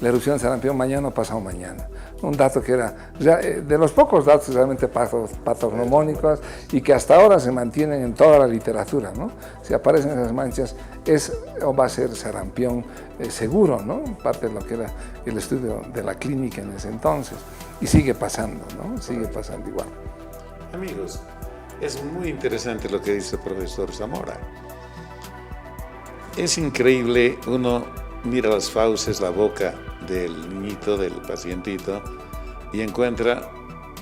erupción de sarampión mañana o pasado mañana. Un dato que era de los pocos datos realmente patognomónicos y que hasta ahora se mantienen en toda la literatura, ¿no? Si aparecen esas manchas es o va a ser sarampión seguro, ¿no? Parte de lo que era el estudio de la clínica en ese entonces. Y sigue pasando, ¿no? Sigue pasando igual. Amigos, es muy interesante lo que dice el profesor Zamora. Es increíble, uno mira las fauces, la boca del niñito, del pacientito, y encuentra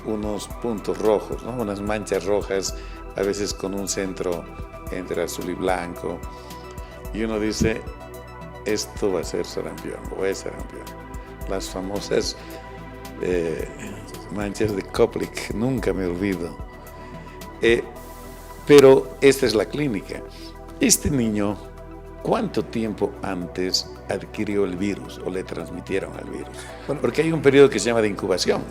unos puntos rojos, ¿no? Unas manchas rojas, a veces con un centro entre azul y blanco. Y uno dice, esto va a ser sarampión, o es sarampión. Las famosas manchas de Koplik, nunca me olvido. Pero esta es la clínica. Este niño, ¿cuánto tiempo antes adquirió el virus o le transmitieron el virus? Porque hay un periodo que se llama de incubación.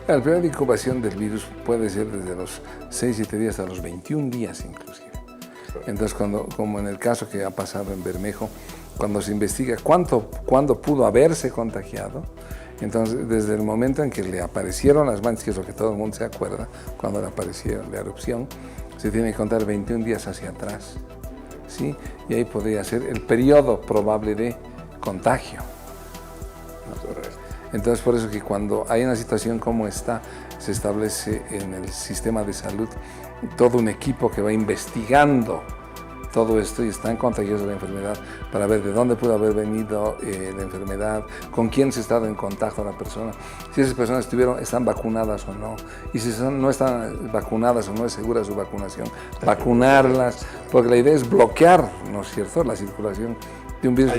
El periodo de incubación del virus puede ser desde los 6-7 días hasta los 21 días inclusive. Entonces, como en el caso que ha pasado en Bermejo, cuando se investiga cuándo pudo haberse contagiado, entonces desde el momento en que le aparecieron las manchas, que es lo que todo el mundo se acuerda, cuando le aparecieron la erupción, se tiene que contar 21 días hacia atrás, ¿sí? Y ahí podría ser el periodo probable de contagio. Entonces, por eso que cuando hay una situación como esta, se establece en el sistema de salud todo un equipo que va investigando todo esto y están contagiosos de la enfermedad para ver de dónde pudo haber venido la enfermedad, con quién se ha estado en contacto la persona, si esas personas están vacunadas o no, y si no están vacunadas o no es segura su vacunación, vacunarlas, porque la idea es bloquear, ¿no es cierto?, la circulación de un virus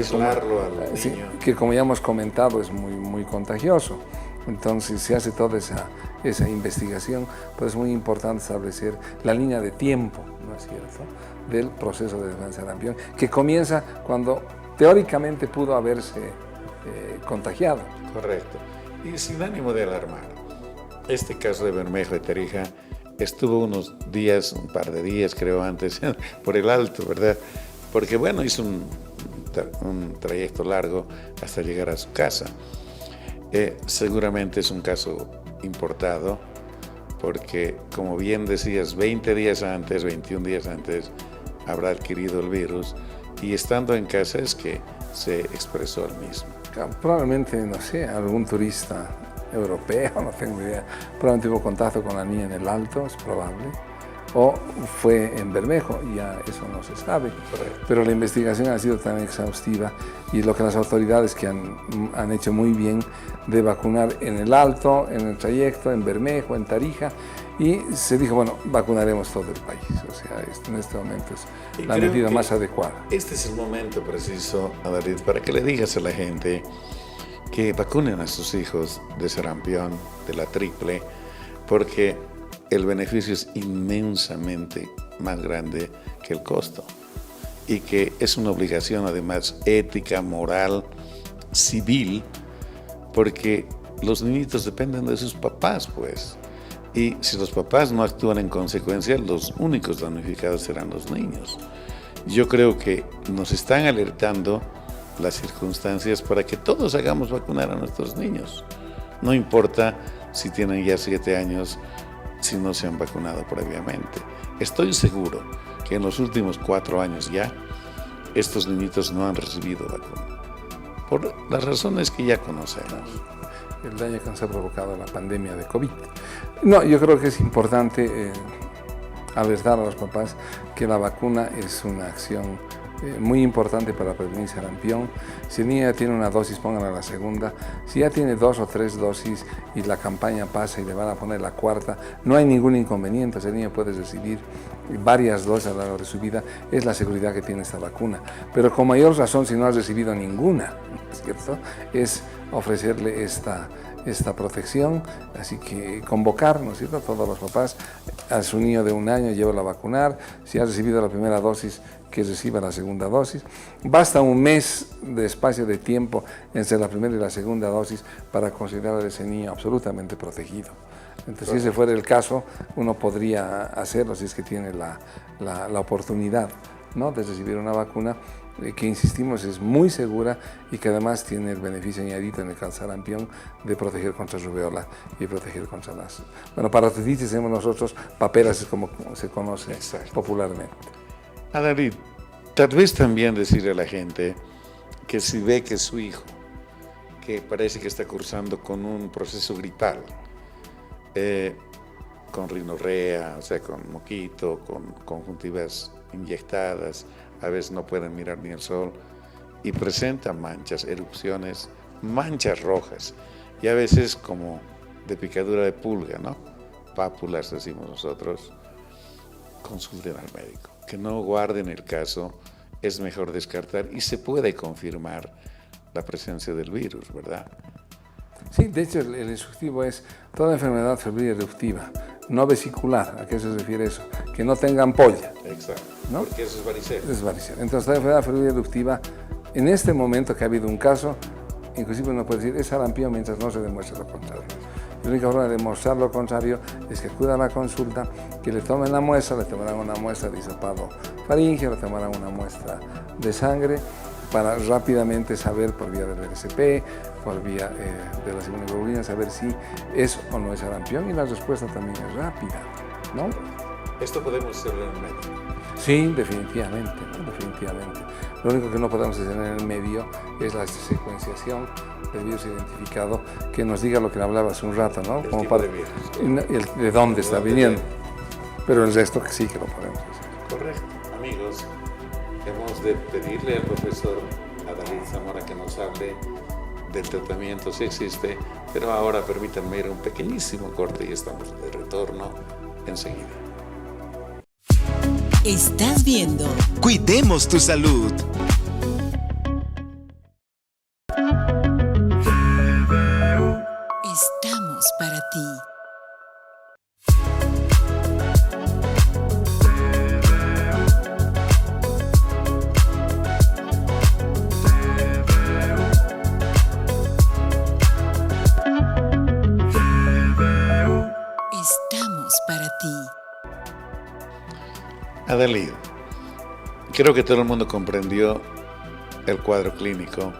que como ya hemos comentado es muy, muy contagioso. Entonces se hace toda esa investigación, pero es muy importante establecer la línea de tiempo, ¿no es cierto?, del proceso de sarampión, que comienza cuando teóricamente pudo haberse contagiado. Correcto. Y sin ánimo de alarmar, este caso de Bermejo de Tarija estuvo unos días, un par de días creo antes, por el alto, ¿verdad? Porque bueno, hizo un trayecto largo hasta llegar a su casa. Seguramente es un caso importado, porque como bien decías, 20 días antes, 21 días antes, habrá adquirido el virus y estando en casa es que se expresó el mismo. Probablemente, no sé, algún turista europeo, no tengo idea, probablemente tuvo contacto con la niña en el Alto, es probable, o fue en Bermejo, ya eso no se sabe. Correcto. Pero la investigación ha sido tan exhaustiva y lo que las autoridades que han hecho muy bien de vacunar en el Alto, en el trayecto, en Bermejo, en Tarija, y se dijo, bueno, vacunaremos todo el país. O sea, en este momento es la medida más adecuada. Este es el momento preciso, David, para que le digas a la gente que vacunen a sus hijos de sarampión, de la triple, porque el beneficio es inmensamente más grande que el costo y que es una obligación además ética, moral, civil, porque los niñitos dependen de sus papás, pues. Y si los papás no actúan en consecuencia, los únicos damnificados serán los niños. Yo creo que nos están alertando las circunstancias para que todos hagamos vacunar a nuestros niños. No importa si tienen ya 7 años, si no se han vacunado previamente. Estoy seguro que en los últimos 4 años ya, estos niñitos no han recibido vacuna, por las razones que ya conocemos. El daño que nos ha provocado la pandemia de COVID. No, yo creo que es importante alertar a los papás que la vacuna es una acción muy importante para prevenir sarampión. Si el niño ya tiene una dosis, pónganle la segunda. Si ya tiene 2 o 3 dosis y la campaña pasa y le van a poner la cuarta, no hay ningún inconveniente. El niño puede recibir varias dosis a lo largo de su vida. Es la seguridad que tiene esta vacuna. Pero con mayor razón, si no has recibido ninguna, ¿cierto?, es ofrecerle esta protección. Así que convocar, ¿no es cierto?, a todos los papás a su niño de 1 año, llévalo a vacunar. Si ha recibido la primera dosis, que reciba la segunda dosis. Basta un mes de espacio de tiempo entre la primera y la segunda dosis para considerar a ese niño absolutamente protegido. Entonces, si ese fuera el caso, uno podría hacerlo si es que tiene la oportunidad, ¿no?, de recibir una vacuna que, insistimos, es muy segura y que además tiene el beneficio añadido en el caso del sarampión de proteger contra rubéola y proteger contra las... Bueno, parotiditis tenemos nosotros, paperas es como se conoce popularmente. David, tal vez también decirle a la gente que si ve que su hijo, que parece que está cursando con un proceso gripal, con rinorrea, o sea, con moquito, con conjuntivas inyectadas, a veces no pueden mirar ni el sol, y presenta manchas, erupciones, manchas rojas, y a veces como de picadura de pulga, ¿no? Pápulas, decimos nosotros, consulten al médico. Que no guarden el caso, es mejor descartar y se puede confirmar la presencia del virus, ¿verdad? Sí, de hecho el instructivo es toda enfermedad febril eruptiva, no vesicular. ¿A qué se refiere eso? Que no tenga ampolla. Exacto, ¿no? Porque eso es varicela. Es varicela. Entonces, toda enfermedad febril eruptiva, en este momento que ha habido un caso, inclusive uno puede decir es sarampión mientras no se demuestre lo contrario. La única forma de demostrar lo contrario es que acudan a la consulta, que le tomen la muestra, le tomarán una muestra de hisopado faríngeo, le tomarán una muestra de sangre para rápidamente saber por vía del RCP, por vía de las inmunoglobulinas, saber si es o no es sarampión, y la respuesta también es rápida, ¿no? ¿Esto podemos hacerlo en el medio? Sí, definitivamente, ¿no? Definitivamente. Lo único que no podemos hacer en el medio es la secuenciación del virus identificado, que nos diga lo que hablaba hace un rato, ¿no? Como para de dónde está viniendo. Pero el resto que sí que lo podemos hacer. Correcto. Amigos, hemos de pedirle al profesor David Zamora que nos hable del tratamiento, si existe, pero ahora permítanme ir a un pequeñísimo corte y estamos de retorno enseguida. Estás viendo Cuidemos tu Salud. Estamos para ti. Estamos para ti. Adalid, creo que todo el mundo comprendió el cuadro clínico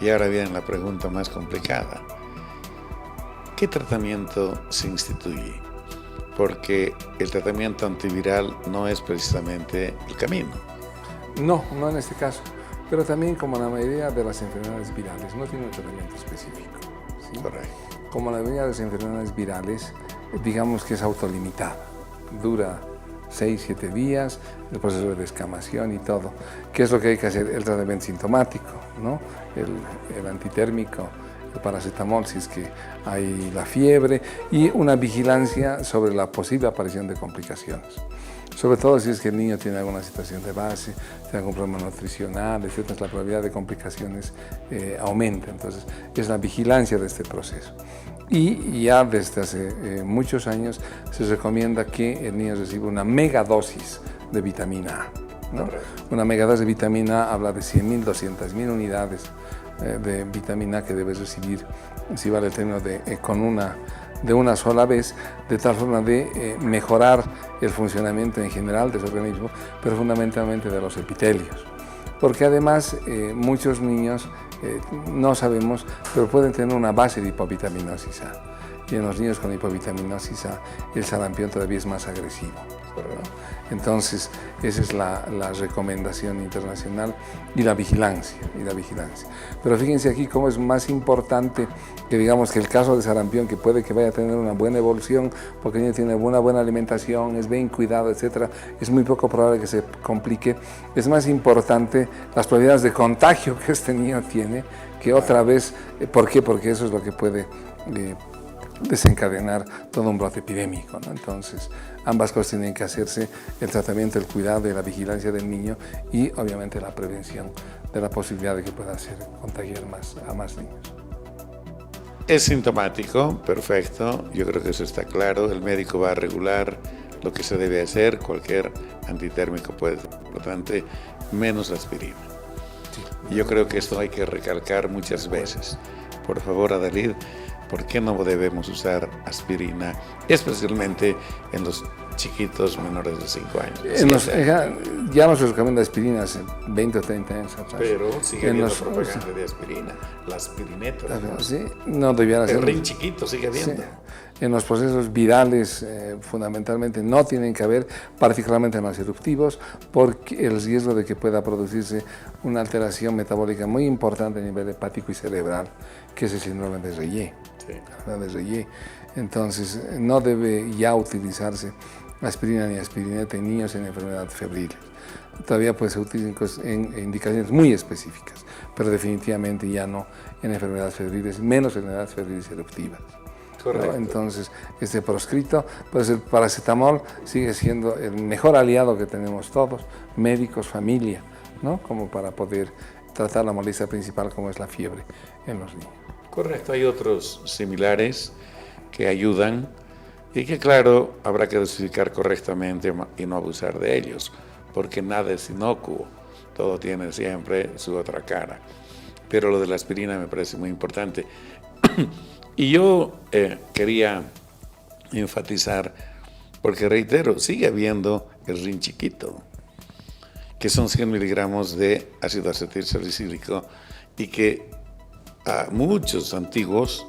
y ahora viene la pregunta más complicada. ¿Qué tratamiento se instituye? Porque el tratamiento antiviral no es precisamente el camino. No, no en este caso, pero también como la mayoría de las enfermedades virales no tiene un tratamiento específico, ¿sí? Correcto. Como la mayoría de las enfermedades virales, digamos que es autolimitada, dura 6-7 días, el proceso de descamación y todo. ¿Qué es lo que hay que hacer? El tratamiento sintomático, ¿no? El antitérmico, el paracetamol si es que hay la fiebre, y una vigilancia sobre la posible aparición de complicaciones. Sobre todo si es que el niño tiene alguna situación de base, tiene algún problema nutricional, etc., la probabilidad de complicaciones aumenta. Entonces, es la vigilancia de este proceso. Y ya desde hace muchos años se recomienda que el niño reciba una megadosis de vitamina A, ¿no? Una megadosis de vitamina A habla de 100.000, 200.000 unidades de vitamina A que debe recibir, si vale el término, de una sola vez, de tal forma de mejorar el funcionamiento en general de su organismo, pero fundamentalmente de los epitelios. Porque además muchos niños, no sabemos, pero pueden tener una base de hipovitaminosis A. y en los niños con hipovitaminosis el sarampión todavía es más agresivo, ¿no? Entonces, esa es la recomendación internacional y la vigilancia. Pero fíjense aquí cómo es más importante que digamos que el caso de sarampión, que puede que vaya a tener una buena evolución, porque el niño tiene una buena alimentación, es bien cuidado, etc., es muy poco probable que se complique. Es más importante las probabilidades de contagio que este niño tiene, que otra vez, ¿por qué? Porque eso es lo que puede desencadenar todo un brote epidémico, ¿no? Entonces, ambas cosas tienen que hacerse: el tratamiento, el cuidado y la vigilancia del niño, y obviamente la prevención de la posibilidad de que pueda contagiar a más niños. Es sintomático, perfecto, yo creo que eso está claro. El médico va a regular lo que se debe hacer, cualquier antitérmico puede ser importante, menos aspirina. Sí. Yo creo que esto hay que recalcar muchas veces. Por favor, Adalid, ¿por qué no debemos usar aspirina, especialmente en los chiquitos menores de 5 años? Ya no se recomienda aspirina hace 20 o 30 años atrás. Pero sigue habiendo propaganda de aspirina, la aspirineta. Sí, no debiera ser. El ring chiquito sigue habiendo. Sí. En los procesos virales, fundamentalmente, no tienen que haber, particularmente en los eruptivos, porque el riesgo de que pueda producirse una alteración metabólica muy importante a nivel hepático y cerebral, que es el síndrome de Reye. Sí. De Reye. Entonces, no debe ya utilizarse aspirina ni aspirineta en niños en enfermedades febriles. Todavía puede ser útil en indicaciones muy específicas, pero definitivamente ya no en enfermedades febriles, menos enfermedades febriles eruptivas. Correcto. ¿No? Entonces, proscrito, pues el paracetamol sigue siendo el mejor aliado que tenemos todos, médicos, familia, ¿no? Como para poder tratar la molestia principal, como es la fiebre en los niños. Correcto, hay otros similares que ayudan y que, claro, habrá que dosificar correctamente y no abusar de ellos, porque nada es inocuo, todo tiene siempre su otra cara. Pero lo de la aspirina me parece muy importante. Y yo quería enfatizar, porque reitero, sigue habiendo el rin chiquito, que son 100 miligramos de ácido acetilsalicílico, y que a muchos antiguos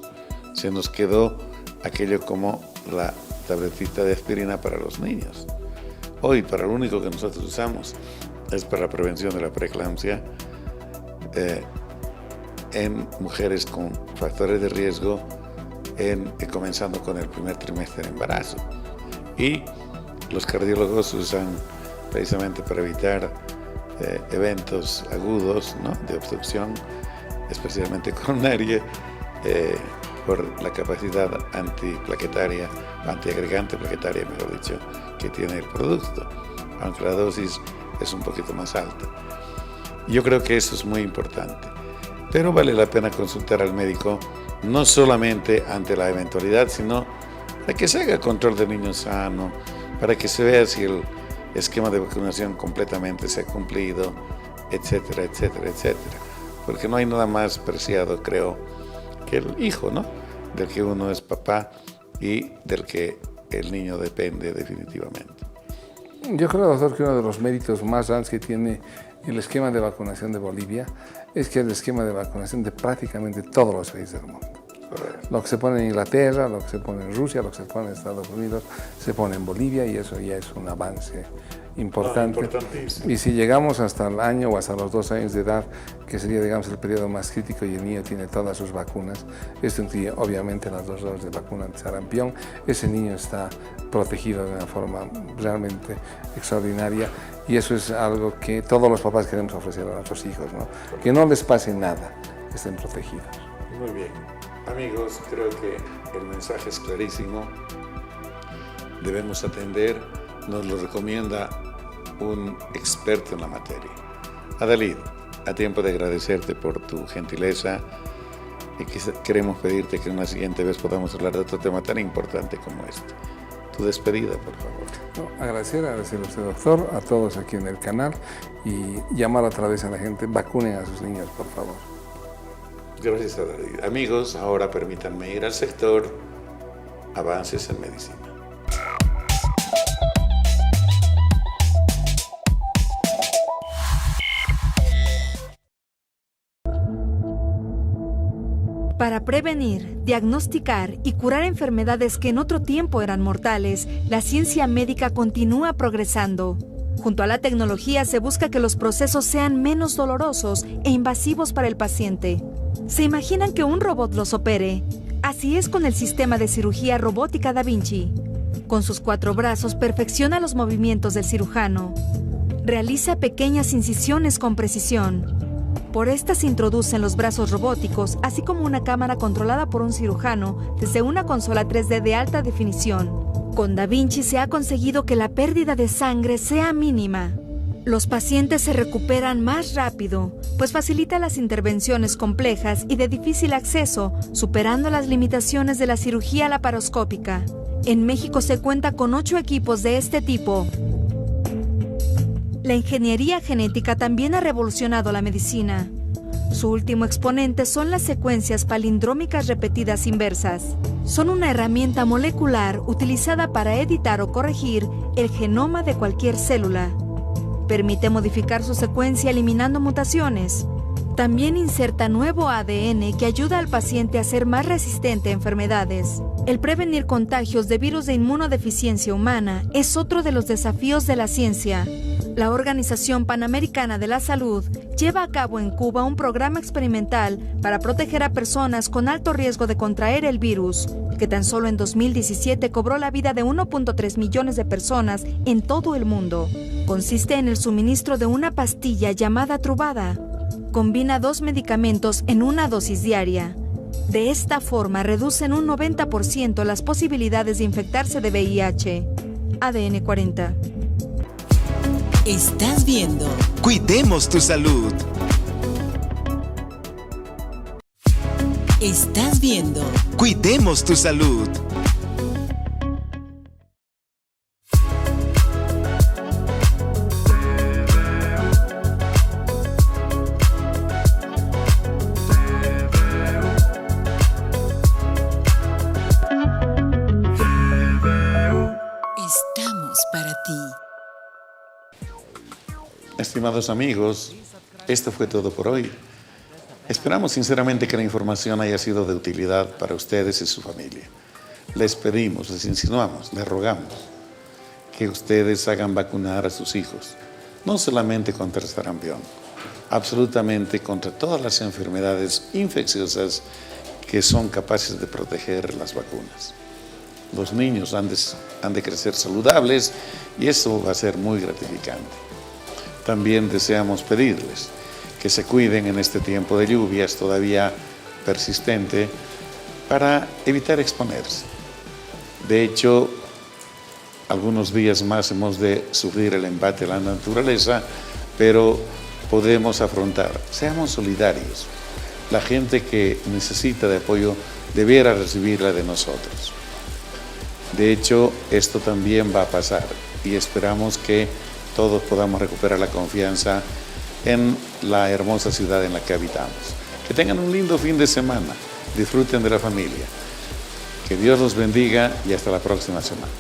se nos quedó aquello como la tabletita de aspirina para los niños. Hoy, para lo único que nosotros usamos es para la prevención de la preeclampsia en mujeres con factores de riesgo, comenzando con el primer trimestre de embarazo. Y los cardiólogos usan precisamente para evitar eventos agudos, ¿no?, de obstrucción, especialmente coronaria, por la capacidad antiplaquetaria, antiagregante plaquetaria, mejor dicho, que tiene el producto, aunque la dosis es un poquito más alta. Yo creo que eso es muy importante, pero vale la pena consultar al médico, no solamente ante la eventualidad, sino para que se haga control del niño sano, para que se vea si el esquema de vacunación completamente se ha cumplido, etcétera, etcétera, etcétera. Porque no hay nada más preciado, creo, que el hijo, ¿no?, del que uno es papá y del que el niño depende definitivamente. Yo creo, doctor, que uno de los méritos más grandes que tiene el esquema de vacunación de Bolivia es que es el esquema de vacunación de prácticamente todos los países del mundo. Correcto. Lo que se pone en Inglaterra, lo que se pone en Rusia, lo que se pone en Estados Unidos, se pone en Bolivia, y eso ya es un avance importante. Y si llegamos hasta el año o hasta los 2 años de edad, que sería, digamos, el periodo más crítico, y el niño tiene todas sus vacunas, esto incluye obviamente las 2 dosis de vacuna de sarampión, ese niño está protegido de una forma realmente extraordinaria, y eso es algo que todos los papás queremos ofrecer a nuestros hijos, ¿no? Que no les pase nada, que estén protegidos. Muy bien. Amigos, creo que el mensaje es clarísimo. Debemos atender, nos lo recomienda un experto en la materia. Adalid, a tiempo de agradecerte por tu gentileza, y queremos pedirte que una siguiente vez podamos hablar de otro tema tan importante como este. Tu despedida, por favor. No, agradecerle a usted, doctor, a todos aquí en el canal, y llamar otra vez a la gente: vacunen a sus niños, por favor. Gracias, Adalid. Amigos, ahora permítanme ir al sector Avances en Medicina. Para prevenir, diagnosticar y curar enfermedades que en otro tiempo eran mortales, la ciencia médica continúa progresando. Junto a la tecnología se busca que los procesos sean menos dolorosos e invasivos para el paciente. ¿Se imaginan que un robot los opere? Así es con el sistema de cirugía robótica Da Vinci. Con sus 4 brazos perfecciona los movimientos del cirujano. Realiza pequeñas incisiones con precisión. Por estas se introducen los brazos robóticos, así como una cámara controlada por un cirujano desde una consola 3D de alta definición. Con Da Vinci se ha conseguido que la pérdida de sangre sea mínima. Los pacientes se recuperan más rápido, pues facilita las intervenciones complejas y de difícil acceso, superando las limitaciones de la cirugía laparoscópica. En México se cuenta con 8 equipos de este tipo. La ingeniería genética también ha revolucionado la medicina. Su último exponente son las secuencias palindrómicas repetidas inversas. Son una herramienta molecular utilizada para editar o corregir el genoma de cualquier célula. Permite modificar su secuencia eliminando mutaciones. También inserta nuevo ADN que ayuda al paciente a ser más resistente a enfermedades. El prevenir contagios de virus de inmunodeficiencia humana es otro de los desafíos de la ciencia. La Organización Panamericana de la Salud lleva a cabo en Cuba un programa experimental para proteger a personas con alto riesgo de contraer el virus, que tan solo en 2017 cobró la vida de 1.3 millones de personas en todo el mundo. Consiste en el suministro de una pastilla llamada Truvada. Combina 2 medicamentos en una dosis diaria. De esta forma reducen un 90% las posibilidades de infectarse de VIH. ADN 40. Estás viendo Cuidemos tu salud. Estás viendo Cuidemos tu salud. Estamos para ti. Estimados amigos, esto fue todo por hoy. Esperamos sinceramente que la información haya sido de utilidad para ustedes y su familia. Les pedimos, les insinuamos, les rogamos que ustedes hagan vacunar a sus hijos, no solamente contra el sarampión, absolutamente contra todas las enfermedades infecciosas que son capaces de proteger las vacunas. Los niños han de crecer saludables y eso va a ser muy gratificante. También deseamos pedirles que se cuiden en este tiempo de lluvias todavía persistente para evitar exponerse. De hecho, algunos días más hemos de sufrir el embate de la naturaleza, pero podemos afrontar. Seamos solidarios. La gente que necesita de apoyo debiera recibirla de nosotros. De hecho, esto también va a pasar y esperamos que todos podamos recuperar la confianza en la hermosa ciudad en la que habitamos. Que tengan un lindo fin de semana, disfruten de la familia. Que Dios los bendiga y hasta la próxima semana.